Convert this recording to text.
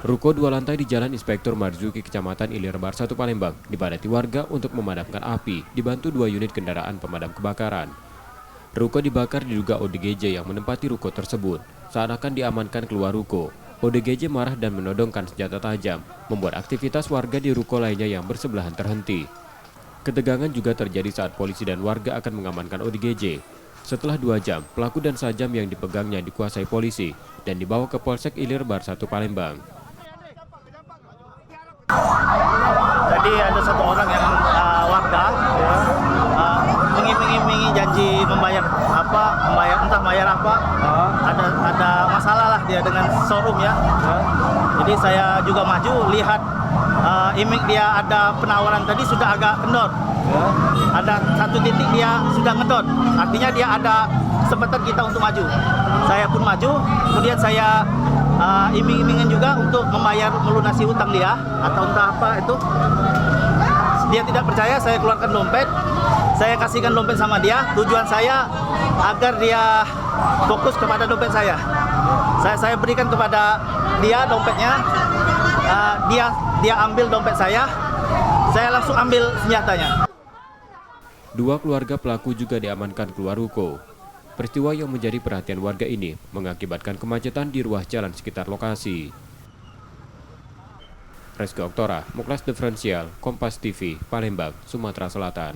Ruko dua lantai di Jalan Inspektur Marzuki, Kecamatan Ilir Bar 1 Palembang, dipadati warga untuk memadamkan api, dibantu 2 unit kendaraan pemadam kebakaran. Ruko dibakar diduga ODGJ yang menempati ruko tersebut. Saat akan diamankan keluar ruko, ODGJ marah dan menodongkan senjata tajam, membuat aktivitas warga di ruko lainnya yang bersebelahan terhenti. Ketegangan juga terjadi saat polisi dan warga akan mengamankan ODGJ. Setelah 2 jam, pelaku dan sajam yang dipegangnya dikuasai polisi dan dibawa ke Polsek Ilir Bar 1 Palembang. Jadi ada satu orang yang warga ya, mengiming-imingi janji membayar entah bayar apa, ada masalah lah dia dengan showroom ya. Jadi saya juga maju lihat iming dia ada penawaran tadi sudah agak kendor. Ada satu titik dia sudah ngedot, artinya dia ada kesempatan kita untuk maju. Saya pun maju, kemudian saya iming-imingin juga untuk membayar melunasi hutang dia atau entah apa itu. Dia tidak percaya, saya keluarkan dompet, saya kasihkan dompet sama dia. Tujuan saya agar dia fokus kepada dompet saya. Saya berikan kepada dia dompetnya, dia ambil dompet saya langsung ambil senjatanya. 2 keluarga pelaku juga diamankan keluar ruko. Peristiwa yang menjadi perhatian warga ini mengakibatkan kemacetan di ruas jalan sekitar lokasi. Reski Oktora, Muklas Diferensial, Kompas TV, Palembang, Sumatera Selatan.